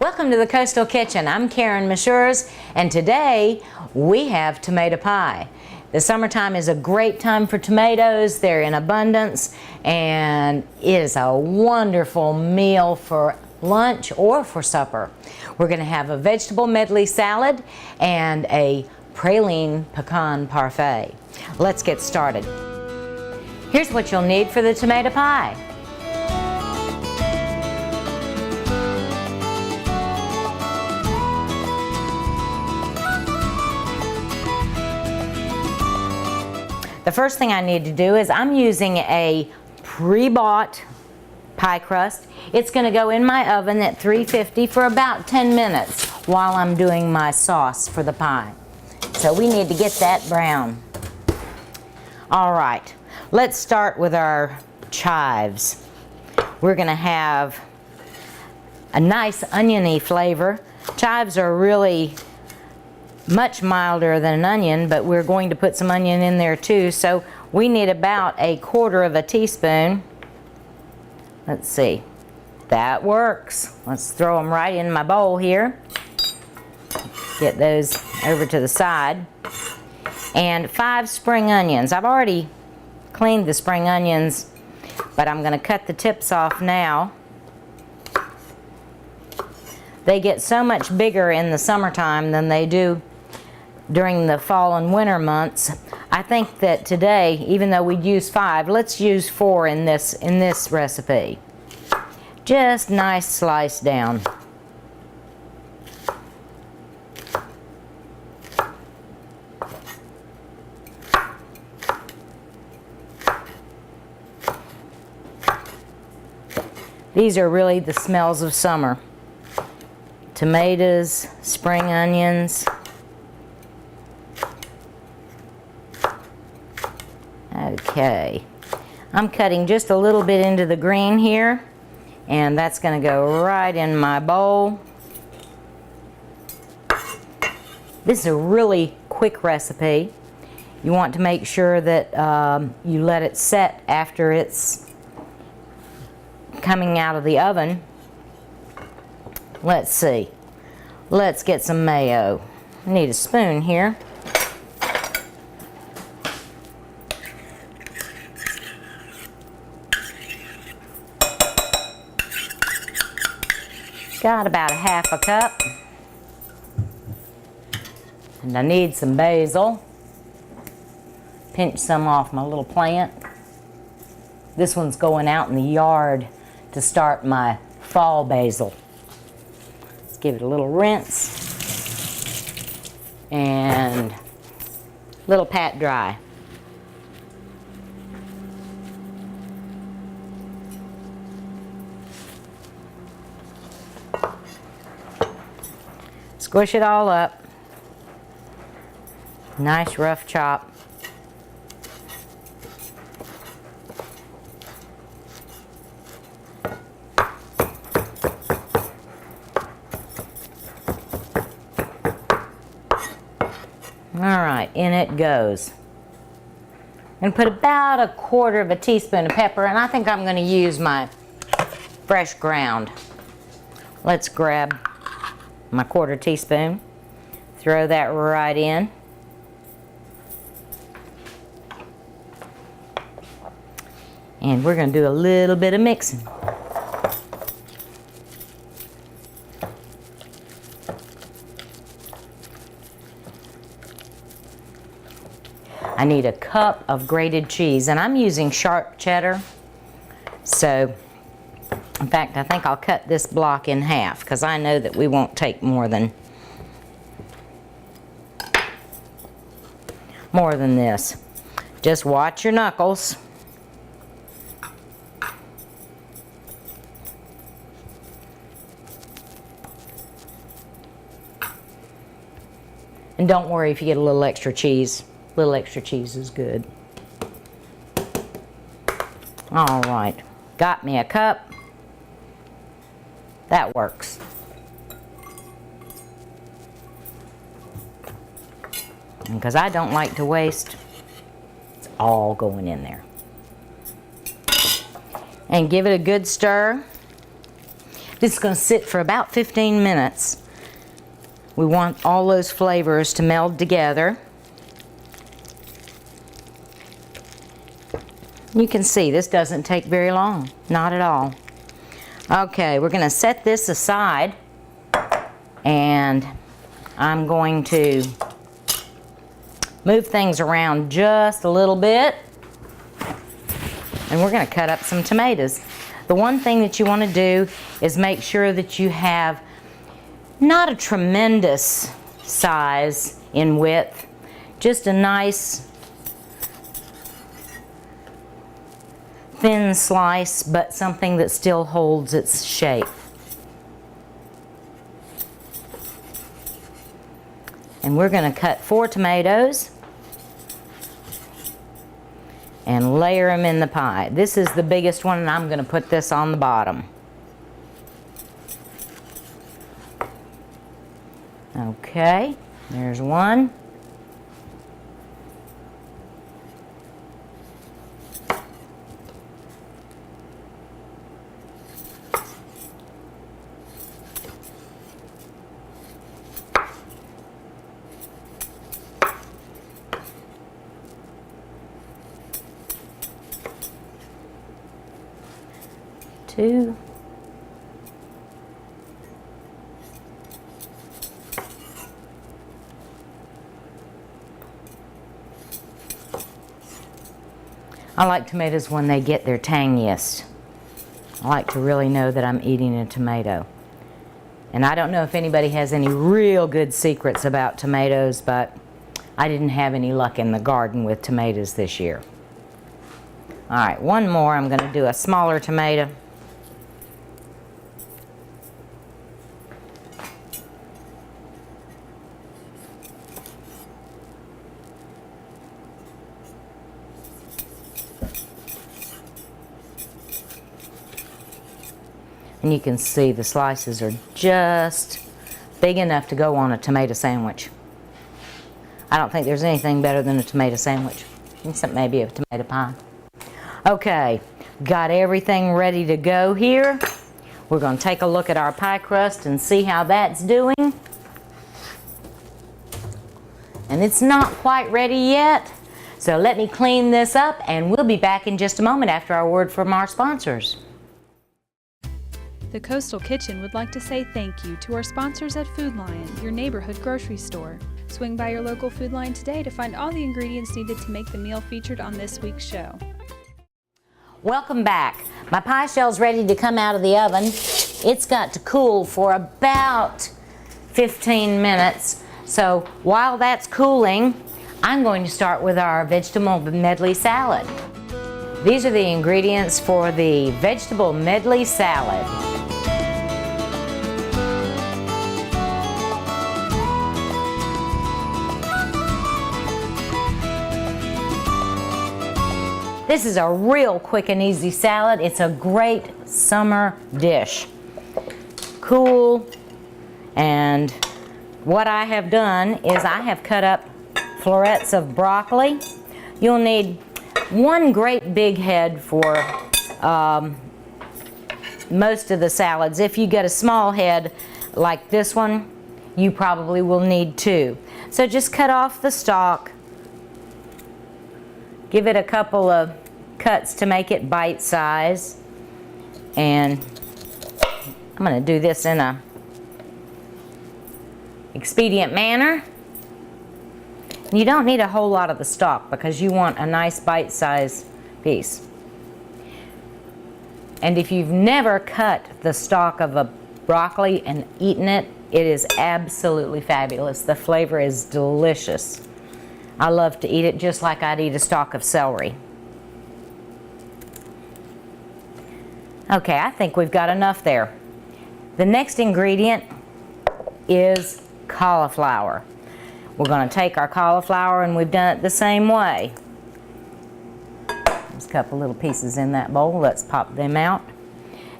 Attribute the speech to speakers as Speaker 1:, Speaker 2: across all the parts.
Speaker 1: Welcome to the Coastal Kitchen. I'm Karen Mashures, and today we have tomato pie. The summertime is a great time for tomatoes. They're in abundance, and it is a wonderful meal for lunch or for supper. We're going to have a vegetable medley salad and a praline pecan parfait. Let's get started. Here's what you'll need for the tomato pie. The first thing I need to do is I'm using a pre-bought pie crust. It's going to go in my oven at 350 for about 10 minutes while I'm doing my sauce for the pie. So we need to get that brown. All right, let's start with our chives. We're going to have a nice oniony flavor. Chives are really much milder than an onion, but we're going to put some onion in there too, so we need about 1/4 teaspoon. Let's see, that works. Let's throw them right in my bowl here. Get those over to the side. And 5 spring onions. I've already cleaned the spring onions, but I'm going to cut the tips off now. They get so much bigger in the summertime than they do during the fall and winter months. I think that today, even though we'd use 5, let's use 4 in this recipe. Just nice slice down. These are really the smells of summer. Tomatoes, spring onions. Okay, I'm cutting just a little bit into the green here, and that's going to go right in my bowl. This is a really quick recipe. You want to make sure that you let it set after it's coming out of the oven. Let's see. Let's get some mayo. I need a spoon here. Got about 1/2 cup. And I need some basil. Pinch some off my little plant. This one's going out in the yard to start my fall basil. Let's give it a little rinse. And a little pat dry. Squish it all up. Nice rough chop. All right, in it goes. I'm going to put about 1/4 teaspoon of pepper, and I think I'm going to use my fresh ground. Let's grab my 1/4 teaspoon, throw that right in. And we're going to do a little bit of mixing. I need 1 cup of grated cheese, and I'm using sharp cheddar, so in fact, I think I'll cut this block in half because I know that we won't take more than this. Just watch your knuckles. And don't worry if you get a little extra cheese. A little extra cheese is good. All right, got me 1 cup. That works. Because I don't like to waste, it's all going in there. And give it a good stir. This is going to sit for about 15 minutes. We want all those flavors to meld together. You can see this doesn't take very long, not at all. Okay, we're going to set this aside, and I'm going to move things around just a little bit, and we're going to cut up some tomatoes. The one thing that you want to do is make sure that you have not a tremendous size in width, just a nice thin slice, but something that still holds its shape. And we're going to cut 4 tomatoes and layer them in the pie. This is the biggest one, and I'm going to put this on the bottom. Okay, there's one. Two. I like tomatoes when they get their tangiest. I like to really know that I'm eating a tomato. And I don't know if anybody has any real good secrets about tomatoes, but I didn't have any luck in the garden with tomatoes this year. All right, one more. I'm going to do a smaller tomato. And you can see the slices are just big enough to go on a tomato sandwich. I don't think there's anything better than a tomato sandwich, except maybe a tomato pie. Okay, got everything ready to go here. We're going to take a look at our pie crust and see how that's doing. And it's not quite ready yet, so let me clean this up, and we'll be back in just a moment after our word from our sponsors.
Speaker 2: The Coastal Kitchen would like to say thank you to our sponsors at Food Lion, your neighborhood grocery store. Swing by your local Food Lion today to find all the ingredients needed to make the meal featured on this week's show.
Speaker 1: Welcome back. My pie shell's ready to come out of the oven. It's got to cool for about 15 minutes. So while that's cooling, I'm going to start with our vegetable medley salad. These are the ingredients for the vegetable medley salad. This is a real quick and easy salad. It's a great summer dish. Cool. And what I have done is I have cut up florets of broccoli. You'll need one great big head for most of the salads. If you get a small head like this one, you probably will need 2. So just cut off the stalk. Give it a couple of cuts to make it bite size. And I'm going to do this in a expedient manner. You don't need a whole lot of the stalk because you want a nice bite size piece. And if you've never cut the stalk of a broccoli and eaten it, it is absolutely fabulous. The flavor is delicious. I love to eat it just like I'd eat a stalk of celery. Okay, I think we've got enough there. The next ingredient is cauliflower. We're going to take our cauliflower, and we've done it the same way. There's a couple little pieces in that bowl. Let's pop them out.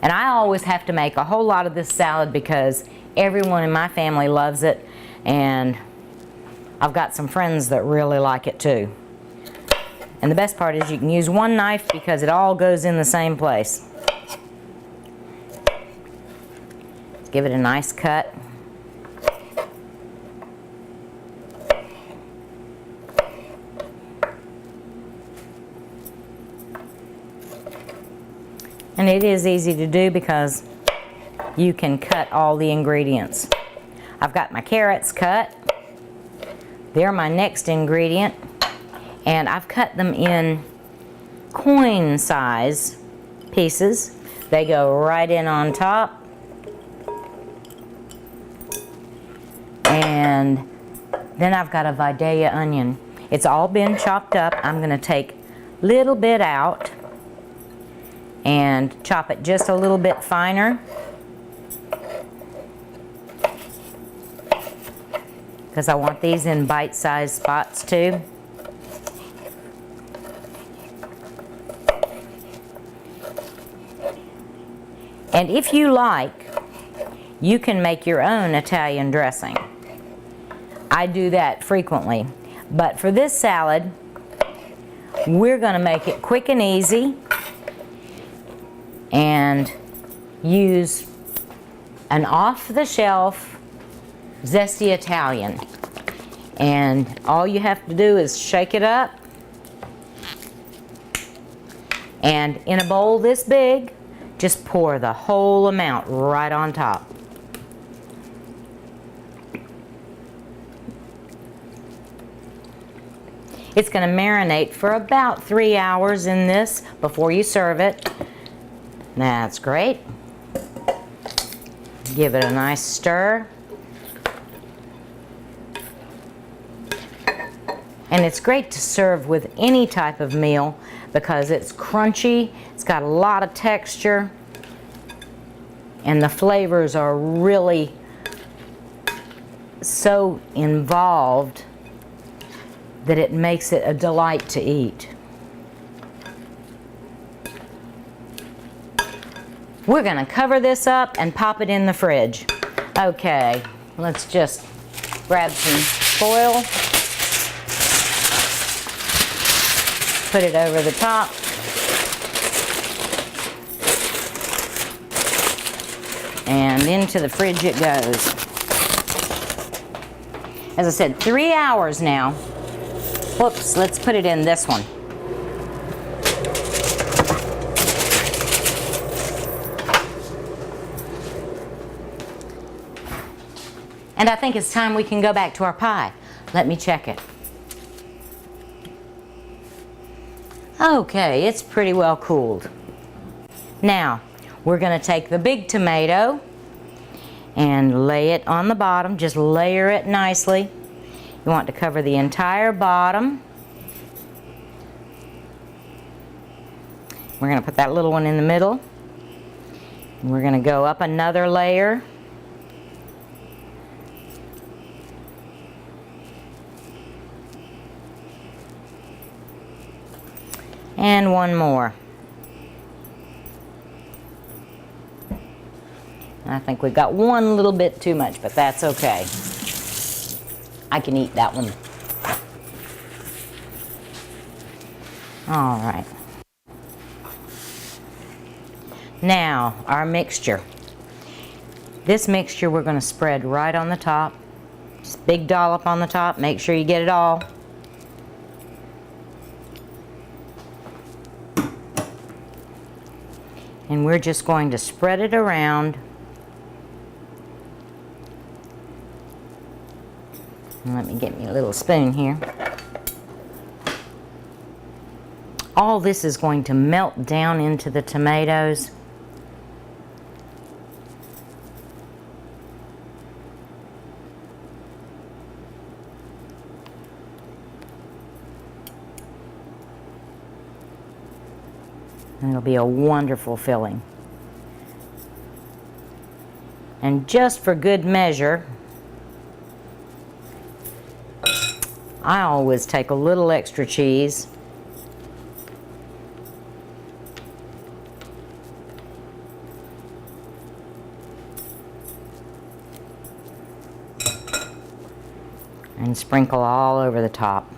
Speaker 1: And I always have to make a whole lot of this salad because everyone in my family loves it, and I've got some friends that really like it too. And the best part is you can use one knife because it all goes in the same place. give it a nice cut. And it is easy to do because you can cut all the ingredients. I've got my carrots cut. They're my next ingredient. And I've cut them in coin size pieces. They go right in on top. And then I've got a Vidalia onion. It's all been chopped up. I'm going to take a little bit out and chop it just a little bit finer, because I want these in bite-sized spots too. And if you like, you can make your own Italian dressing. I do that frequently. But for this salad, we're going to make it quick and easy and use an off-the-shelf zesty Italian. And all you have to do is shake it up, and in a bowl this big, just pour the whole amount right on top. It's going to marinate for about 3 hours in this before you serve it. That's great. Give it a nice stir. And it's great to serve with any type of meal because it's crunchy, it's got a lot of texture, and the flavors are really so involved that it makes it a delight to eat. We're going to cover this up and pop it in the fridge. Okay, let's just grab some foil, put it over the top, and into the fridge it goes. As I said, 3 hours now. Whoops, let's put it in this one. And I think it's time we can go back to our pie. Let me check it. Okay, it's pretty well cooled. Now, we're going to take the big tomato and lay it on the bottom. Just layer it nicely. You want to cover the entire bottom. We're going to put that little one in the middle. And we're going to go up another layer. And one more. I think we've got one little bit too much, but that's okay. I can eat that one. All right. Now, our mixture. This mixture we're going to spread right on the top. Just big dollop on the top. Make sure you get it all. And we're just going to spread it around. And let me get me a little spoon here. All this is going to melt down into the tomatoes. And it'll be a wonderful filling. And just for good measure, I always take a little extra cheese. And sprinkle all over the top.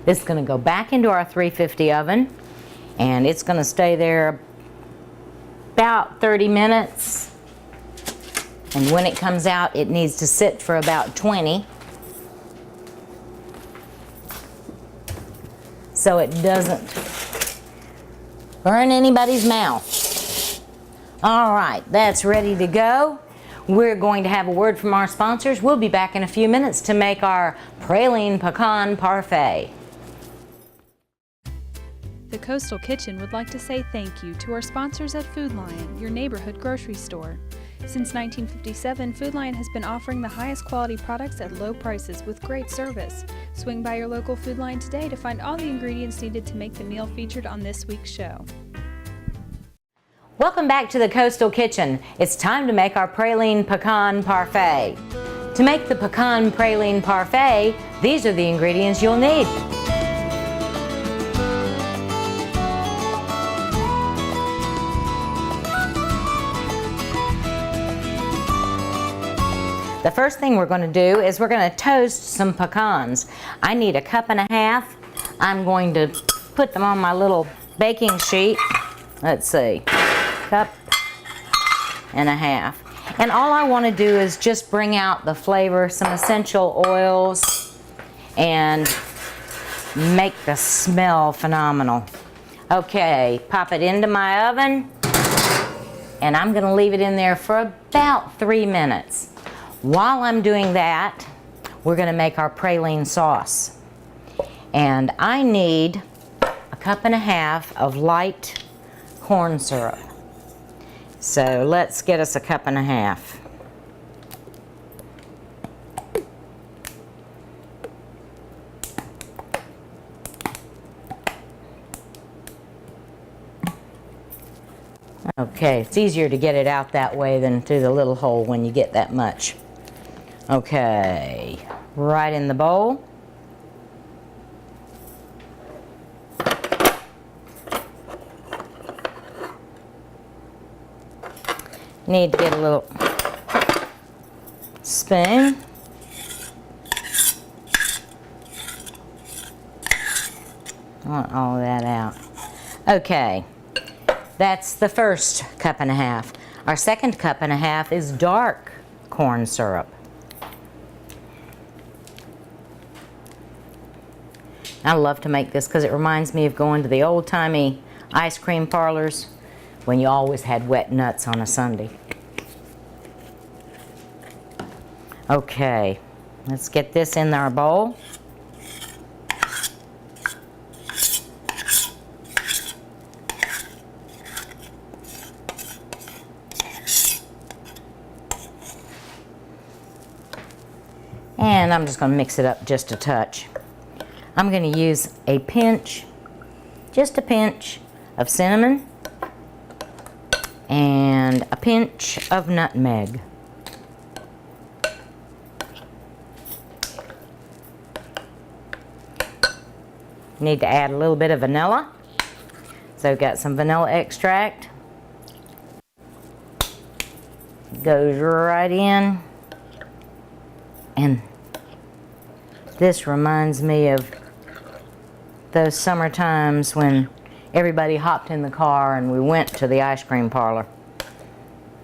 Speaker 1: This is going to go back into our 350 oven, and it's going to stay there about 30 minutes. And when it comes out, it needs to sit for about 20. So it doesn't burn anybody's mouth. All right, that's ready to go. We're going to have a word from our sponsors. We'll be back in a few minutes to make our Praline Pecan Parfait.
Speaker 2: The Coastal Kitchen would like to say thank you to our sponsors at Food Lion, your neighborhood grocery store. Since 1957, Food Lion has been offering the highest quality products at low prices with great service. Swing by your local Food Lion today to find all the ingredients needed to make the meal featured on this week's show.
Speaker 1: Welcome back to the Coastal Kitchen. It's time to make our Praline Pecan Parfait. To make the Pecan Praline Parfait, these are the ingredients you'll need. The first thing we're going to do is we're going to toast some pecans. I need a cup and a half. I'm going to put them on my little baking sheet. Let's see, cup and a half. And all I want to do is just bring out the flavor, some essential oils, and make the smell phenomenal. Okay, pop it into my oven, and I'm going to leave it in there for about 3 minutes. While I'm doing that, we're going to make our praline sauce. And I need a cup and a half of light corn syrup. So let's get us a cup and a half. Okay, it's easier to get it out that way than through the little hole when you get that much. Okay, right in the bowl. Need to get a little spoon. Want all of that out. Okay, that's the first cup and a half. Our second cup and a half is dark corn syrup. I love to make this because it reminds me of going to the old-timey ice cream parlors when you always had wet nuts on a Sunday. Okay, let's get this in our bowl. And I'm just going to mix it up just a touch. I'm going to use a pinch, just a pinch of cinnamon and a pinch of nutmeg. Need to add a little bit of vanilla. So I've got some vanilla extract. Goes right in. And this reminds me of those summer times when everybody hopped in the car and we went to the ice cream parlor.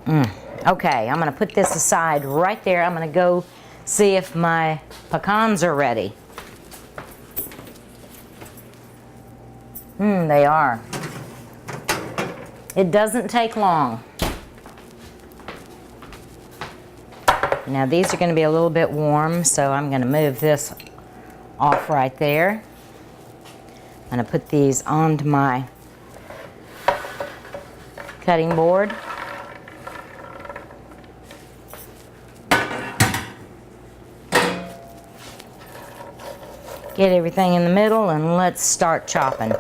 Speaker 1: Okay, I'm going to put this aside right there. I'm going to go see if my pecans are ready. They are. It doesn't take long. Now these are going to be a little bit warm, so I'm going to move this off right there. I'm going to put these onto my cutting board. Get everything in the middle and let's start chopping.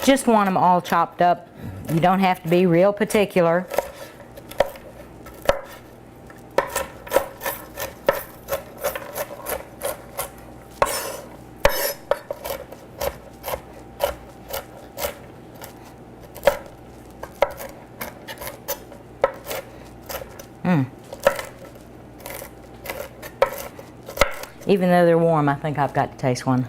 Speaker 1: Just want them all chopped up. You don't have to be real particular. Even though they're warm, I think I've got to taste one.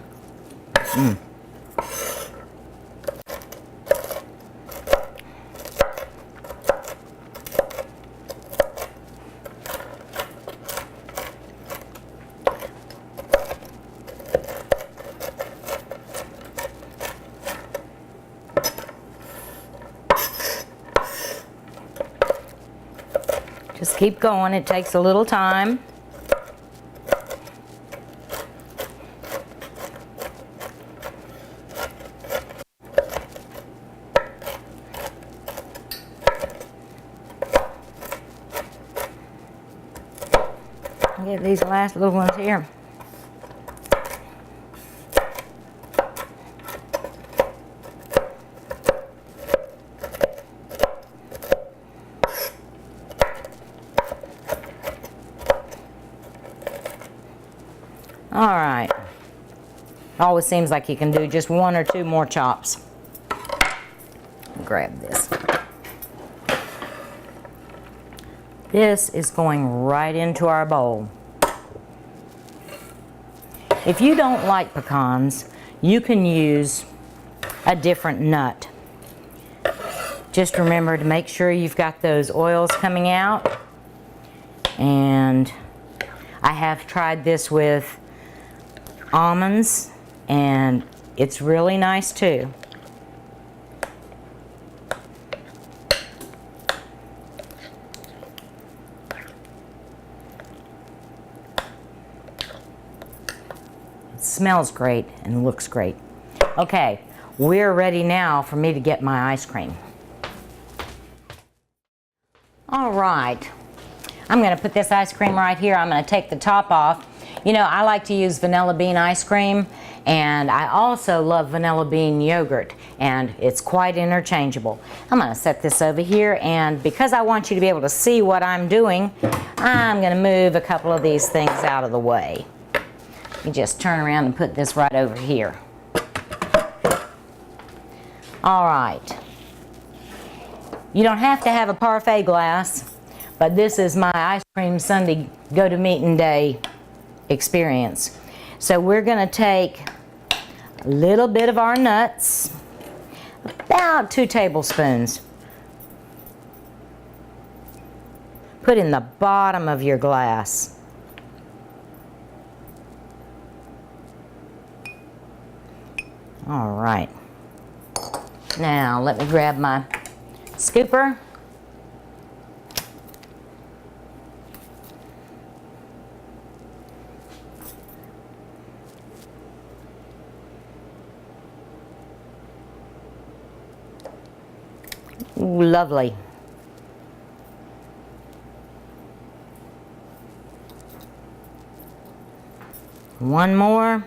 Speaker 1: Just keep going, it takes a little time. Get these last little ones here. All right. Always seems like you can do just 1 or 2 more chops. Grab this. This is going right into our bowl. If you don't like pecans, you can use a different nut. Just remember to make sure you've got those oils coming out. And I have tried this with almonds, and it's really nice too. It smells great and looks great. Okay, we're ready now for me to get my ice cream. All right, I'm going to put this ice cream right here. I'm going to take the top off. You know, I like to use vanilla bean ice cream, and I also love vanilla bean yogurt, and it's quite interchangeable. I'm going to set this over here, and because I want you to be able to see what I'm doing, I'm going to move a couple of these things out of the way. You just turn around and put this right over here. All right. You don't have to have a parfait glass, but this is my ice cream Sunday go-to-meeting day experience. So we're going to take a little bit of our nuts, about 2 tablespoons. Put in the bottom of your glass. All right. Now let me grab my scooper. Ooh, lovely. One more.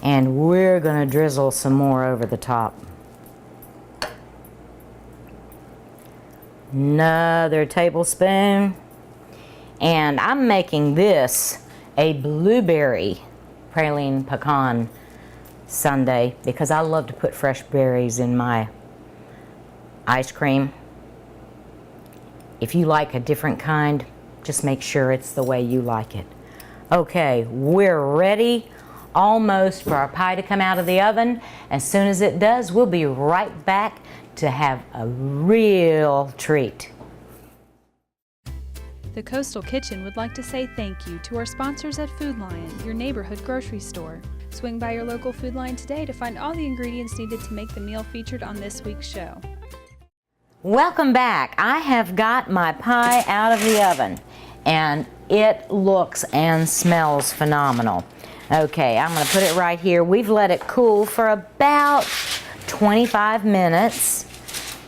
Speaker 1: And we're going to drizzle some more over the top. Another tablespoon. And I'm making this a blueberry praline pecan sundae because I love to put fresh berries in my ice cream. If you like a different kind, just make sure it's the way you like it. Okay, we're ready almost for our pie to come out of the oven. As soon as it does, we'll be right back to have a real treat.
Speaker 2: The Coastal Kitchen would like to say thank you to our sponsors at Food Lion, your neighborhood grocery store. Swing by your local Food Lion today to find all the ingredients needed to make the meal featured on this week's show.
Speaker 1: Welcome back. I have got my pie out of the oven, and it looks and smells phenomenal. Okay, I'm going to put it right here. We've let it cool for about 25 minutes.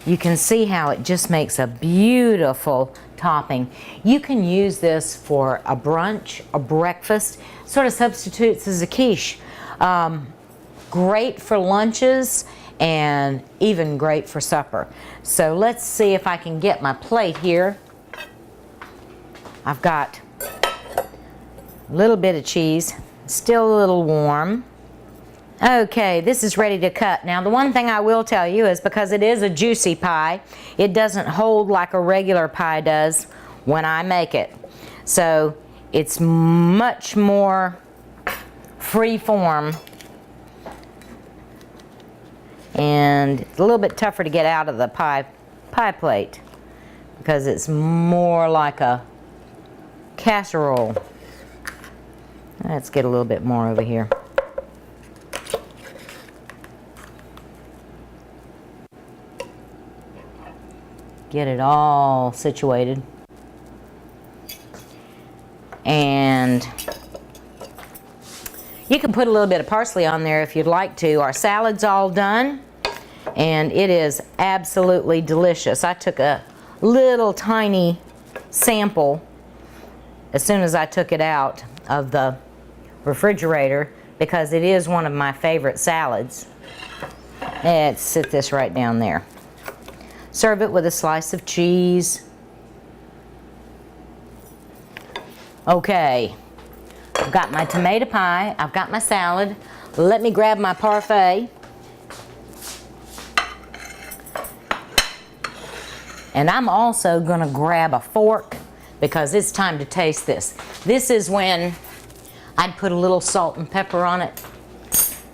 Speaker 1: You can see how it just makes a beautiful topping. You can use this for a brunch, a breakfast, sort of substitutes as a quiche. Great for lunches and even great for supper. So let's see if I can get my plate here. I've got a little bit of cheese, still a little warm. Okay, this is ready to cut. Now the one thing I will tell you is because it is a juicy pie, it doesn't hold like a regular pie does when I make it. So It's much more free form, and it's a little bit tougher to get out of the pie plate because it's more like a casserole. Let's get a little bit more over here. Get it all situated. And you can put a little bit of parsley on there if you'd like to. Our salad's all done, and it is absolutely delicious. I took a little tiny sample as soon as I took it out of the refrigerator because it is one of my favorite salads. Let's sit this right down there. Serve it with a slice of cheese. Okay, I've got my tomato pie, I've got my salad. Let me grab my parfait. And I'm also gonna grab a fork because it's time to taste this. This is when I'd put a little salt and pepper on it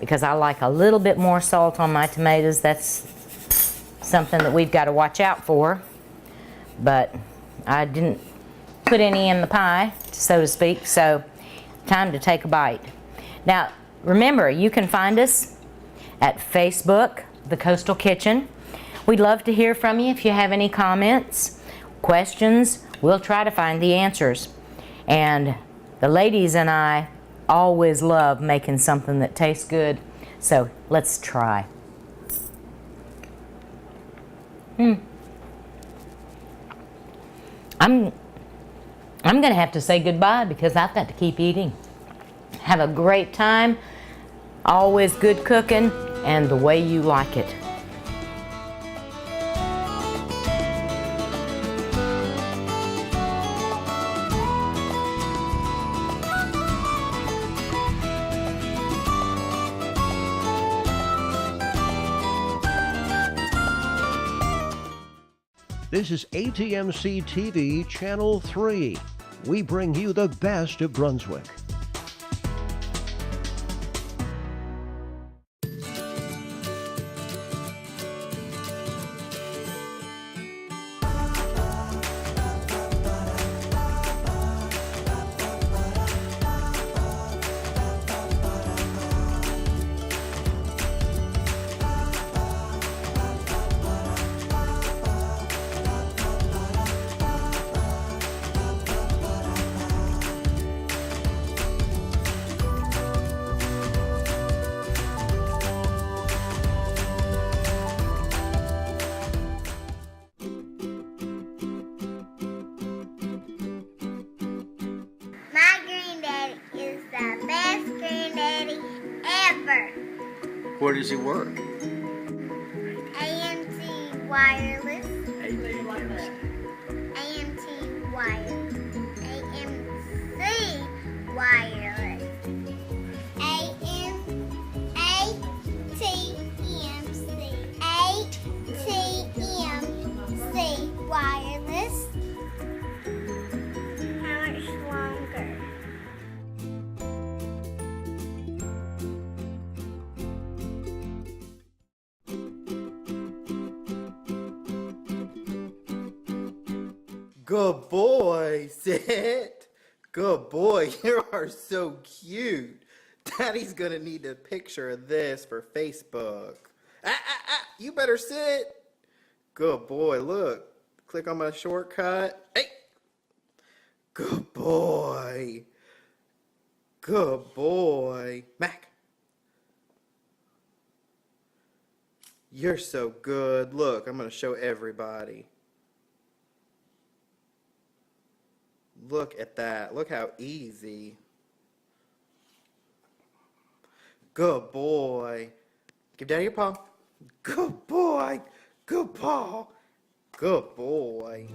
Speaker 1: because I like a little bit more salt on my tomatoes. That's something that we've got to watch out for. But I didn't put any in the pie, so to speak, so time to take a bite. Now, remember, you can find us at Facebook, The Coastal Kitchen. We'd love to hear from you if you have any comments, questions. We'll try to find the answers. And the ladies and I always love making something that tastes good, so let's try. I'm gonna have to say goodbye because I've got to keep eating. Have a great time, always good cooking, and the way you like it.
Speaker 3: This is ATMC TV Channel 3. We bring you the best of Brunswick.
Speaker 4: Where does he work?
Speaker 5: AMT Wireless.
Speaker 4: AMC.
Speaker 5: AMT Wireless. AMC Wireless. ATMC Wireless. How much longer?
Speaker 6: Good boy, Sid. Good boy, you are so cute. Daddy's gonna need a picture of this for Facebook. You better sit. Good boy, look. Click on my shortcut. Hey. Good boy. Good boy. Mac. You're so good. Look, I'm gonna show everybody. Look at that. Look how easy. Good boy. Give Daddy your paw. Good boy. Good paw. Good boy.